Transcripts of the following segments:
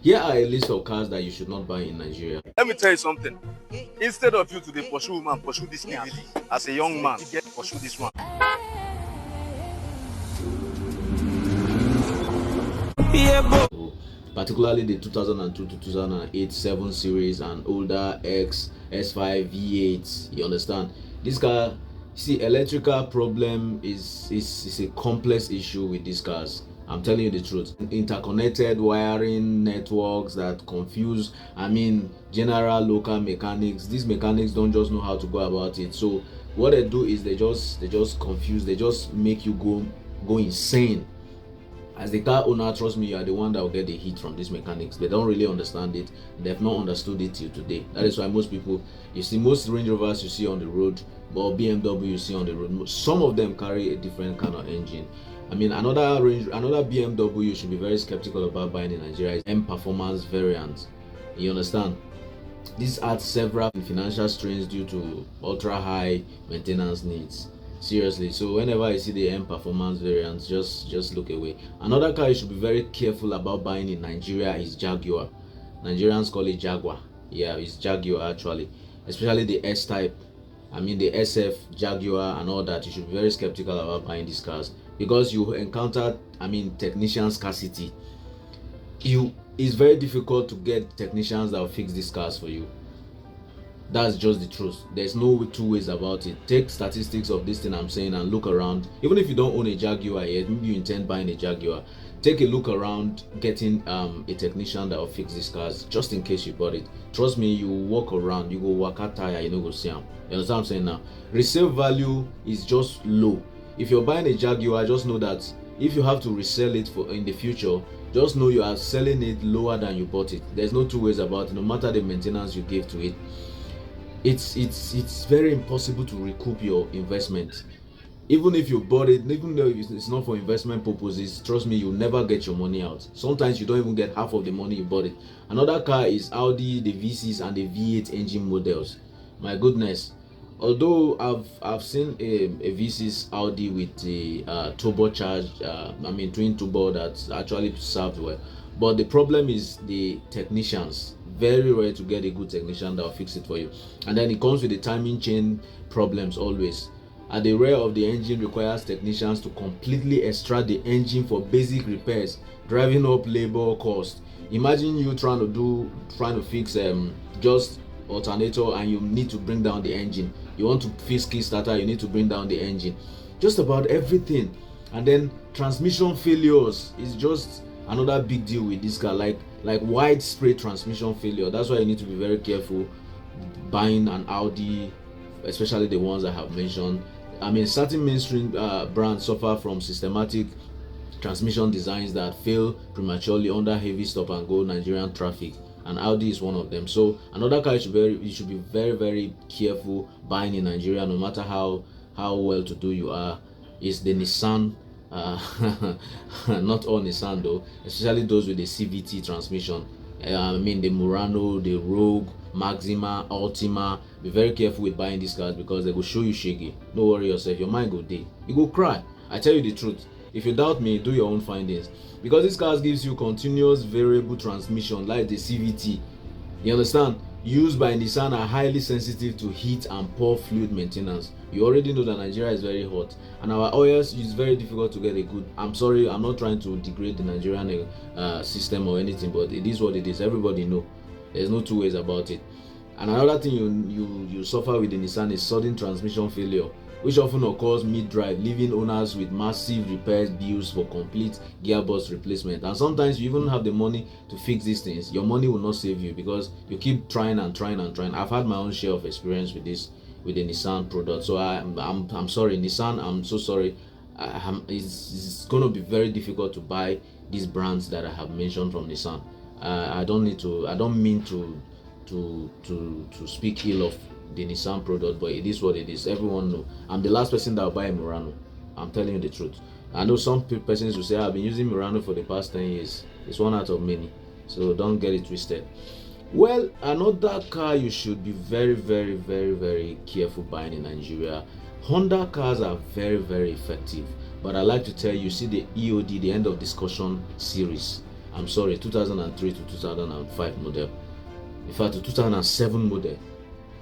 Here are a list of cars that you should not buy in Nigeria. Let me tell you something. Instead of you to dey pursue woman, pursue this lady. As a young man, pursue this one. Particularly the 2002 to 2008 7 Series and older X, S5, V8. You understand? This car, see, electrical problem is a complex issue with these cars. I'm telling you the truth. Interconnected wiring networks that confuse, I mean, general local mechanics. These mechanics don't just know how to go about it. So what they do is they just confuse, they just make you go insane. As the car owner, trust me, you are the one that will get the heat from these mechanics. They don't really understand it. They've not understood it till today. That is why most people, you see, most Range Rovers you see on the road, or BMW you see on the road, some of them carry a different kind of engine. I mean, another BMW you should be very skeptical about buying in Nigeria is M Performance variant. You understand? This adds several financial strains due to ultra high maintenance needs. Seriously, so whenever you see the M Performance variants, just look away. Another car you should be very careful about buying in Nigeria is Jaguar. Nigerians call it Jaguar. Yeah, it's Jaguar actually, especially the S type. I mean the SF, Jaguar and all that. You should be very skeptical about buying these cars because you encounter, I mean, technician scarcity. It's very difficult to get technicians that will fix these cars for you. That's just the truth. There's no two ways about it. Take statistics of this thing I'm saying and look around. Even if you don't own a Jaguar yet, maybe you intend buying a Jaguar, take a look around getting a technician that will fix these cars just in case you bought it. Trust me, you walk around, you go walk out tire, you know, go see them. You understand what I'm saying now? Resale value is just low. If you're buying a Jaguar, just know that if you have to resell it for in the future, just know you are selling it lower than you bought it. There's no two ways about it, no matter the maintenance you give to it. It's very impossible to recoup your investment. Even if you bought it, even though it's not for investment purposes, trust me, you'll never get your money out. Sometimes you don't even get half of the money you bought it. Another car is Audi, the V6 and the V8 engine models. My goodness, although I've seen a V6 Audi with the turbocharged, I mean twin turbo that actually served well, but the problem is the technicians. Very rare to get a good technician that will fix it for you, and then it comes with the timing chain problems always. At the rear of the engine requires technicians to completely extract the engine for basic repairs, driving up labor cost. Imagine you trying to fix just alternator and you need to bring down the engine. You want to fix Kickstarter, you need to bring down the engine. Just about everything. And then transmission failures is just another big deal with this car, like widespread transmission failure. That's why you need to be very careful buying an Audi, especially the ones I have mentioned. I mean, certain mainstream brands suffer from systematic transmission designs that fail prematurely under heavy stop and go Nigerian traffic, and Audi is one of them. So another car you should be very, very careful buying in Nigeria, no matter how well to do you are, is the Nissan. Not all Nissan though, especially those with the CVT transmission. I mean the Murano, the Rogue, Maxima, Ultima. Be very careful with buying these cars because they will show you shaky. Don't worry yourself, your mind go day. You go cry. I tell you the truth. If you doubt me, do your own findings. Because these cars gives you continuous variable transmission like the CVT. You understand? Used by Nissan are highly sensitive to heat and poor fluid maintenance. You already know that Nigeria is very hot and our oils is very difficult to get a good. I'm sorry, I'm not trying to degrade the Nigerian system or anything, but it is what it is. Everybody know. There's no two ways about it. And another thing you suffer with the Nissan is sudden transmission failure, which often occurs mid-drive, leaving owners with massive repairs bills for complete gearbox replacement. And sometimes you even have the money to fix these things. Your money will not save you because you keep trying and trying and trying. I've had my own share of experience with this, with the Nissan product. So I'm sorry, Nissan. I'm so sorry. It's going to be very difficult to buy these brands that I have mentioned from Nissan. I don't mean to speak ill of the Nissan product, but it is what it is. Everyone know. I'm the last person that will buy a Murano. I'm telling you the truth. I know some persons will say I've been using Murano for the past 10 years. It's one out of many. So don't get it twisted. Well, another car you should be very, very, very, very careful buying in Nigeria. Honda cars are very, very effective. But I like to tell you, see the EOD, the end of discussion series. I'm sorry, 2003 to 2005 model. In fact, to 2007 model,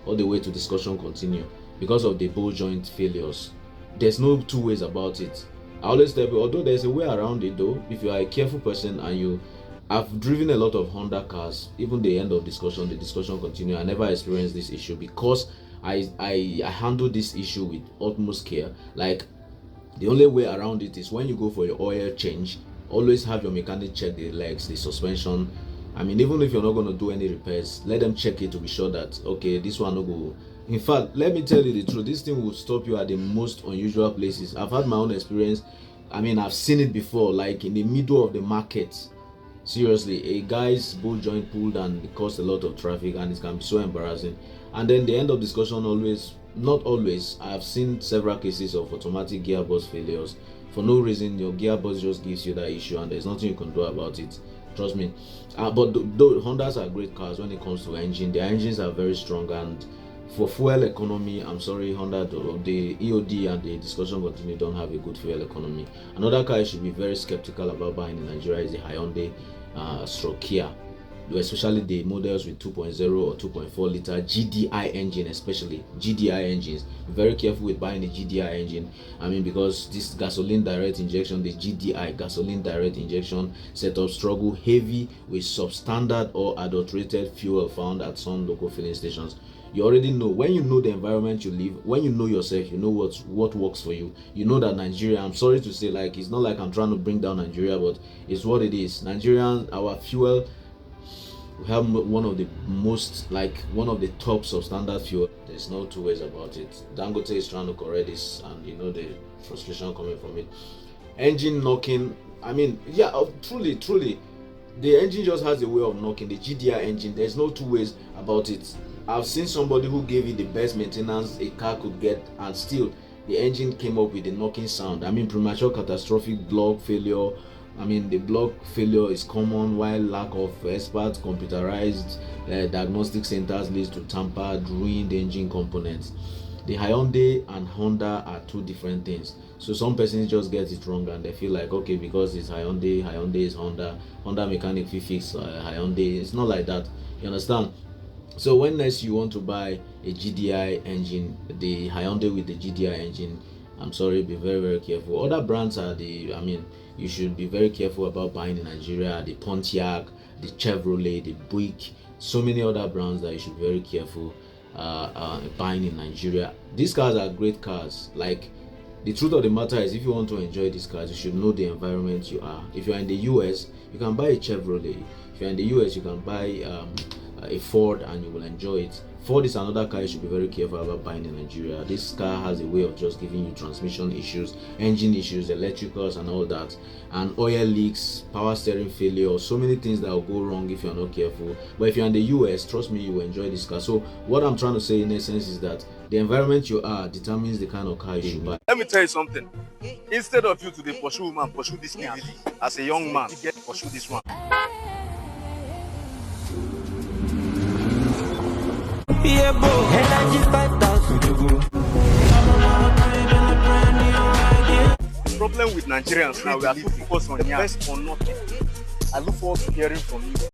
all the way to discussion continue because of the ball joint failures. There's no two ways about it. I always tell you, although there's a way around it though, if you are a careful person and you I've driven a lot of Honda cars, even the end of discussion, the discussion continue. I never experienced this issue because I handle this issue with utmost care. Like, the only way around it is when you go for your oil change, always have your mechanic check the legs, the suspension. I mean, even if you're not going to do any repairs, let them check it to be sure that, okay, this one no go. In fact, let me tell you the truth, this thing will stop you at the most unusual places. I've had my own experience. I mean, I've seen it before, like in the middle of the market. Seriously, a guy's bolt joint pulled and it caused a lot of traffic, and it can be so embarrassing. And then the end of discussion always, not always, I have seen several cases of automatic gearbox failures. For no reason, your gearbox just gives you that issue and there's nothing you can do about it. Trust me. But though Hondas are great cars when it comes to engine, their engines are very strong, and for fuel economy, I'm sorry, Honda, the EOD and the discussion continue don't have a good fuel economy. Another car you should be very skeptical about buying in Nigeria is the Hyundai stroke Kia, especially the models with 2.0 or 2.4 liter GDI engine, especially GDI engines. Be very careful with buying the GDI engine. I mean, because this gasoline direct injection, the GDI gasoline direct injection setup struggle heavy with substandard or adulterated fuel found at some local filling stations. You already know, when you know the environment you live, when you know yourself, you know what works for you. You know that Nigeria, I'm sorry to say, like, it's not like I'm trying to bring down Nigeria, but it's what it is. Nigerian, our fuel, we have one of the top substandard fuel. There's no two ways about it. Dangote is trying to correct this, and you know the frustration coming from it. Engine knocking, I mean, yeah, truly the engine just has a way of knocking. The GDI engine, there's no two ways about it. I've seen somebody who gave it the best maintenance a car could get, and still the engine came up with a knocking sound. I mean, premature catastrophic block failure. I mean, the block failure is common, while lack of expert computerized diagnostic centers leads to tampered, ruined engine components. The Hyundai and Honda are two different things. So some persons just get it wrong and they feel like, okay, because it's Hyundai is Honda mechanic fix Hyundai. It's not like that. You understand? So when next you want to buy a GDI engine, the Hyundai with the GDI engine, I'm sorry, be very, very careful. Other brands are you should be very careful about buying in Nigeria, the Pontiac, the Chevrolet, the Buick, so many other brands that you should be very careful buying in Nigeria. These cars are great cars. Like, the truth of the matter is, if you want to enjoy these cars, you should know the environment you are. If you're in the US, you can buy a Chevrolet. If you're in the US, you can buy a Ford and you will enjoy it. Ford is another car you should be very careful about buying in Nigeria. This car has a way of just giving you transmission issues, engine issues, electricals and all that, and oil leaks, power steering failure, so many things that will go wrong if you're not careful. But if you're in the US, trust me, you will enjoy this car. So what I'm trying to say in essence is that the environment you are determines the kind of car you should buy. Let me tell you something. Instead of you to pursue woman, pursue this thing really. As a young man, you get pursue this one. Yeah, bro. Energy 5,000. The problem with Nigerians now, we are too focused on the best or nothing. I look forward to hearing from you.